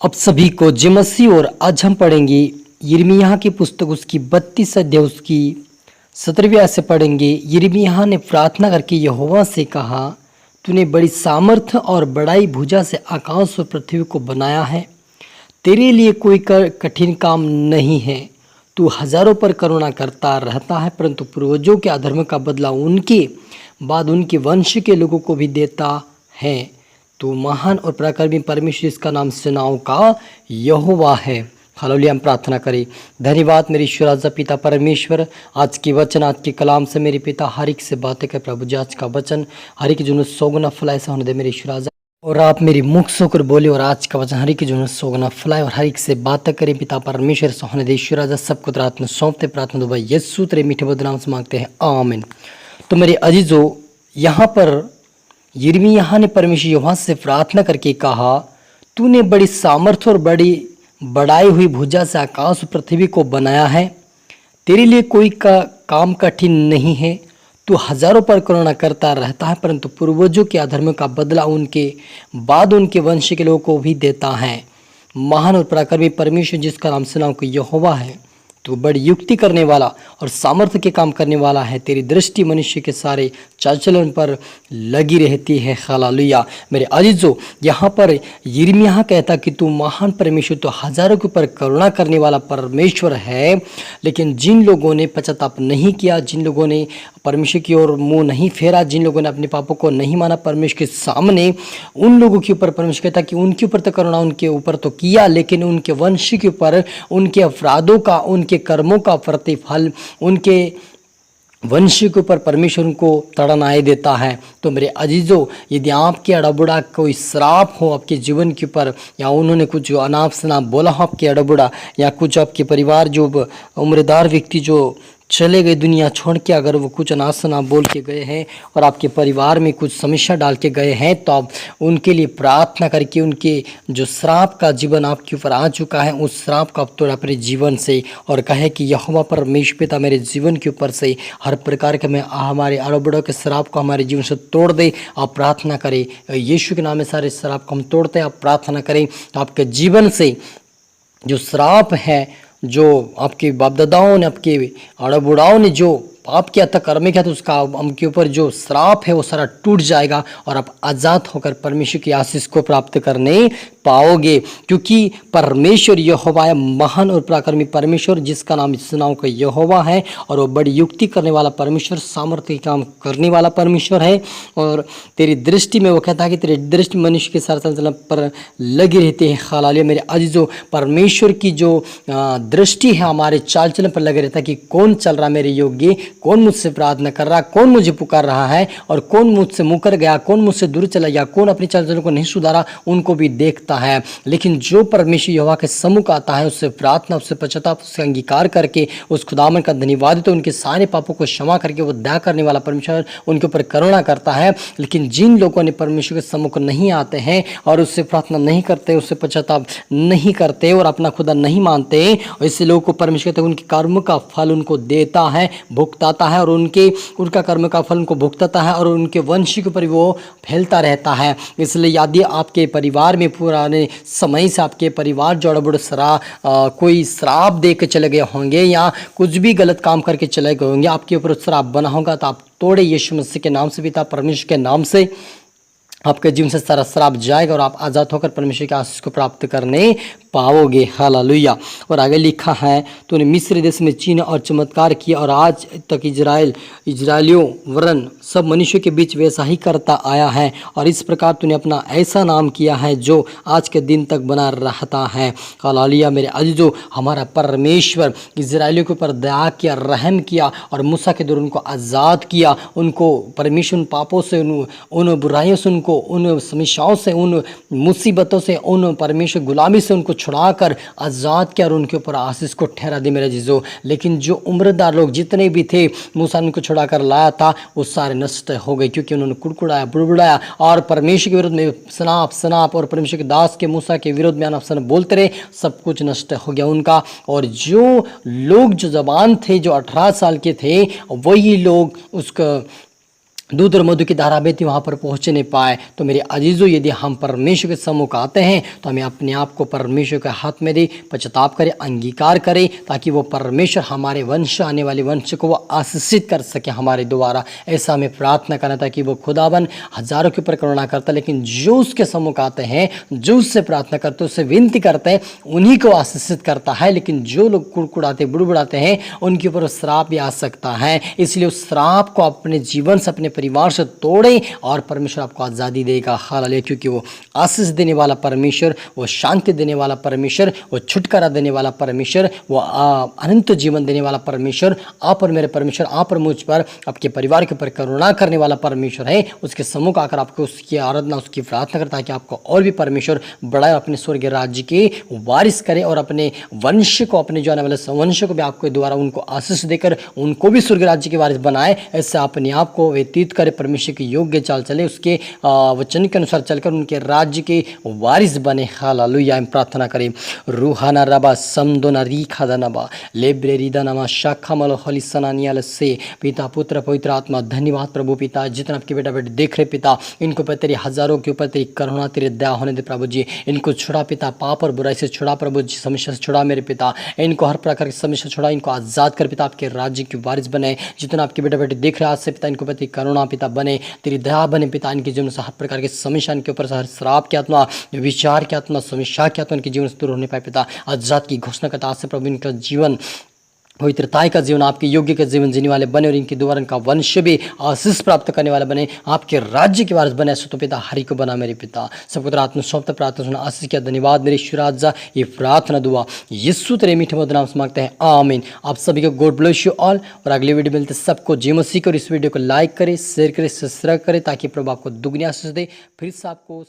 अब सभी को जय मसीह। और आज हम पढ़ेंगे यिर्मयाह की पुस्तक उसकी 32 अध्याय उसकी 17वीं आयत से पढ़ेंगे। यिर्मयाह ने प्रार्थना करके यहोवा से कहा, तूने बड़ी सामर्थ्य और बड़ाई भुजा से आकाश और पृथ्वी को बनाया है। तेरे लिए कोई कठिन काम नहीं है। तू हजारों पर करुणा करता रहता है, परंतु पूर्वजों के अधर्म का बदला उनके बाद उनके वंश के लोगों को भी देता है। तू महान और पराक्रमी परमेश्वर, इसका नाम सेनाओं का यहोवा है। हालेलुया। हम प्रार्थना करें। धन्यवाद मेरे ईश्वर राजा पिता परमेश्वर, आज की वचन आज के कलाम से मेरे पिता हर एक से बातें कर प्रभु जी। आज का वचन हर एक जो सौगुना फलाए ऐसा होने दे मेरे ईश्वर राजा, और आप मेरी मुख सोकर बोले और आज का वचन हर एक जो सौगुना फलाए और हर एक से बातें करें पिता परमेश्वर से होने दे ईश्वर राजा। सबको तेरे हाथ में सौंपते प्रार्थना दो भाई यीशु तेरे मीठे मधुर नाम से मांगते हैं, आमीन। तो मेरे अजीजों, यहाँ पर यिर्मयाह ने परमेश्वर यहोवा से प्रार्थना करके कहा, तूने बड़ी सामर्थ्य और बड़ी बढ़ाई हुई भुजा से आकाश और पृथ्वी को बनाया है। तेरे लिए कोई काम कठिन नहीं है। तू हजारों पर करुणा करता रहता है, परंतु पूर्वजों के अधर्म का बदला उनके बाद उनके वंश के लोगों को भी देता है। महान और पराक्रमी परमेश्वर, जिसका नाम सेनाओं का यहोवा है, तू बड़ी युक्ति करने वाला और सामर्थ्य के काम करने वाला है। तेरी दृष्टि मनुष्य के सारे चाल चलन पर लगी रहती है। हालेलुया। मेरे अजीजों, यहाँ पर यिर्मयाह कहता कि तू महान परमेश्वर, तो हजारों के ऊपर करुणा करने वाला परमेश्वर है। लेकिन जिन लोगों ने पश्चाताप नहीं किया, जिन लोगों ने परमेश्वर की ओर मुंह नहीं फेरा, जिन लोगों ने अपने पापों को नहीं माना परमेश्वर के सामने, उन लोगों के ऊपर परमेश्वर कहता कि उनके ऊपर तो करुणा उनके ऊपर तो किया, लेकिन उनके वंश के ऊपर उनके अपराधों का, उनके कर्मों का प्रतिफल उनके वंश के ऊपर परमेश्वर उनको तड़नाए देता है। तो मेरे अजीजों, यदि आपके अड़बुड़ा कोई श्राप हो आपके जीवन के ऊपर, या उन्होंने कुछ जो अनाप शनाप बोला हो आपके अड़बुड़ा, या कुछ आपके परिवार जो उम्रदार व्यक्ति जो चले गए दुनिया छोड़ के, अगर वो कुछ अनाप शनाप बोल के गए हैं और आपके परिवार में कुछ समस्या डाल के गए हैं, तो आप उनके लिए प्रार्थना करके उनके जो श्राप का जीवन आपके ऊपर आ चुका है, उस श्राप को आप तोड़ अपने जीवन से और कहे कि यहोवा परमेश्वर पिता मेरे जीवन के ऊपर से हर प्रकार के मैं हमारे अड़बड़ों के श्राप को हमारे जीवन से तोड़ दे। आप प्रार्थना करें, यीशु के नाम में सारे श्राप को हम तोड़ते हैं। आप प्रार्थना करें तो आपके जीवन से जो श्राप है, जो आपके बाप दादाओं ने, आपके अड़बुड़ाओं ने जो पाप किया था, कर्म किया था, उसका उनके ऊपर जो श्राप है वो सारा टूट जाएगा और आप आज़ाद होकर परमेश्वर की आशीष को प्राप्त करने पाओगे। क्योंकि परमेश्वर यहोवा है, महान और पराक्रमी परमेश्वर, जिसका नाम सेनाओं का यहोवा है, और वो बड़ी युक्ति करने वाला परमेश्वर, सामर्थ्य काम करने वाला परमेश्वर है। और तेरी दृष्टि में वो कहता है कि तेरी दृष्टि मनुष्य के सारे चलन पर लगी रहती है। हालेलुया। मेरे अजीजों, परमेश्वर की जो दृष्टि है हमारे चाल चलन पर लगे रहता है कि कौन चल रहा मेरे योग्य, कौन मुझसे प्रार्थना कर रहा, कौन मुझे पुकार रहा है, और कौन मुझसे मुकर गया, कौन मुझसे दूर चला गया, कौन अपनी चाल चलन को नहीं सुधारा, उनको भी देखता है। लेकिन जो परमेश्वर यहोवा के सम्मुख आता है, उससे प्रार्थना, उससे पश्चाताप, उससे अंगीकार करके उस खुदावन का धन्यवाद, तो उनके सारे पापों को क्षमा करके वो दया करने वाला परमेश्वर उनके ऊपर करुणा करता है। लेकिन जिन लोगों ने परमेश्वर के सम्मुख नहीं आते हैं और उससे प्रार्थना नहीं करते, उससे पश्चाताप नहीं करते और अपना खुदा नहीं मानते, ऐसे लोगों को परमेश्वर कहते हैं उनके कर्म का फल उनको देता है, भुगताता है, और उनका कर्म का फल उनको भुगताता है, और उनके वंश के ऊपर वो फैलता रहता है। इसलिए यदि आपके परिवार में पुराने समय से आपके परिवार जो अड़बड़ कोई श्राप दे के चले गए होंगे, या कुछ भी गलत काम करके चले गए होंगे, आपके ऊपर श्राप बना होगा, तो आप तोड़े यीशु मसीह के नाम से, पिता परमेश्वर के नाम से आपके जीवन से सारा श्राप जाएगा और आप आज़ाद होकर परमेश्वर की आशीष को प्राप्त करने पाओगे। हालेलुया। और आगे लिखा है, तूने मिस्र देश में चिन्ह और चमत्कार किया, और आज तक इजराइलियों वरन सब मनुष्यों के बीच वैसा ही करता आया है, और इस प्रकार तूने अपना ऐसा नाम किया है जो आज के दिन तक बना रहता है। हालेलुया। मेरे अजीजों, हमारा परमेश्वर इजराइलियों के ऊपर दया किया, रहम किया, और मूसा के द्वारा उनको आज़ाद किया। उनको परमेश्वर उन पापों से, उन बुराइयों से, उनको उन समस्याओं से, उन मुसीबतों से, उन परमेश्वर गुलामी से उनको छुड़ाकर आज़ाद किया और उनके ऊपर आशीष को ठहरा दी। मेरे जीजो, लेकिन जो उम्रदार लोग जितने भी थे, मूसा ने उनको छुड़ाकर लाया था, वो सारे नष्ट हो गए, क्योंकि उन्होंने कुड़कुड़ाया, बुड़बुड़ाया और परमेश्वर के विरुद्ध में सनाप सनाप, और परमेश्वर के दास के मूसा के विरोध में अनाप शनाप बोलते रहे, सब कुछ नष्ट हो गया उनका। और जो लोग जो जवान थे, जो 18 साल के थे, वही लोग उसका दूध और मधु की धारा बहती वहाँ पर पहुँच नहीं पाए। तो मेरे अजीजों, यदि हम परमेश्वर के सम्मुख आते हैं तो हमें अपने आप को परमेश्वर के हाथ में दे, पश्चाताप करें, अंगीकार करें, ताकि वो परमेश्वर हमारे वंश, आने वाले वंश को वो आशीषित कर सके हमारे द्वारा। ऐसा हमें प्रार्थना करना था कि वो खुदावन हजारों के ऊपर करुणा करता है, लेकिन जो उसके सम्मुख आते हैं, जो उससे प्रार्थना करते हैं, उससे विनती करते हैं, उन्हीं को आशीषित करता है। लेकिन जो लोग कुड़कुड़ाते बुड़बुड़ाते हैं, उनके ऊपर श्राप भी आ सकता है। इसलिए उस श्राप को अपने जीवन से, अपने परिवार से तोड़ें और परमेश्वर आपको आज़ादी देगा। हालेलुया। क्योंकि वो आशीष देने वाला परमेश्वर, वो शांति देने वाला परमेश्वर, वो छुटकारा देने वाला परमेश्वर, वो अनंत जीवन देने वाला परमेश्वर, आप और मेरे परमेश्वर, आप और मुझ पर, आपके परिवार के ऊपर करुणा करने वाला परमेश्वर है। उसके सम्मुख आकर आपको उसकी आराधना, उसकी प्रार्थना करता है कि आपको और भी परमेश्वर बढ़ाए, अपने स्वर्गीय राज्य के वारिस करे और अपने वंश को, अपने जो आने वाले वंश को भी आपके द्वारा उनको आशीष देकर उनको भी स्वर्गीय राज्य के वारिस बनाए। ऐसे अपने आप को व्यतीत करे, परमेश्वर के योग्य चाल चले, उसके वचन के अनुसार चलकर उनके राज्य के वारिस बने। हालेलुया। हम प्रार्थना करें। रूहाना रबा समदोना रीखा दनबा लेब्रेरी दनमा शाखा मल हलिसनानियल से पिता, पुत्र, पवित्र आत्मा, धन्यवाद प्रभु पिता, जितना आपके बेटा बेटे देख रहे पिता, इनको पर तेरी हजारों के ऊपर तेरी करुणा, तेरी दया होने दे प्रभु जी। इनको छुड़ा पिता, पाप और बुराई से छुड़ा प्रभु जी, समस्या से छुड़ा मेरे पिता, इनको हर प्रकार की समस्या छुड़ा, इनको आजाद कर पिता, आपके राज्य के वारिस बने। जितना आपके बेटा बेटे देख रहे आज से पिता, इनको पर तेरी करुणा पिता बने, तेरी दया बने पिता, इनके जीवन से हर प्रकार की समस्या, इनके ऊपर से हर श्राप की आत्मा, विचार की आत्मा, समस्या की आत्मा इनके जीवन से दूर होने पाए पिता। आजाद की घोषणा करता आज से प्रभु, इनका जीवन पवित्रताई का जीवन, आपके योग्य का जीवन जीने वाले बने और इनके द्वारा इनका वंश भी आशीष प्राप्त करने वाले बने, आपके राज्य के वारिस बने। ऐसे तो पिता हरि को बना मेरे पिता। सबको आत्म सौंपता प्रार्थना सुना, आशीष किया, धन्यवाद मेरे ईश्वर। ये प्रार्थना दुआ यीशु तेरे मीठे मधुर नाम से मांगते हैं, आमीन। आप सभी को गॉड ब्लेस यू ऑल। और अगले वीडियो मिलते सबको जय मसीह को। इस वीडियो को लाइक करें, शेयर करें, सब्सक्राइब करें, ताकि प्रभु आपको दुगनी आशीष दे। फिर से आपको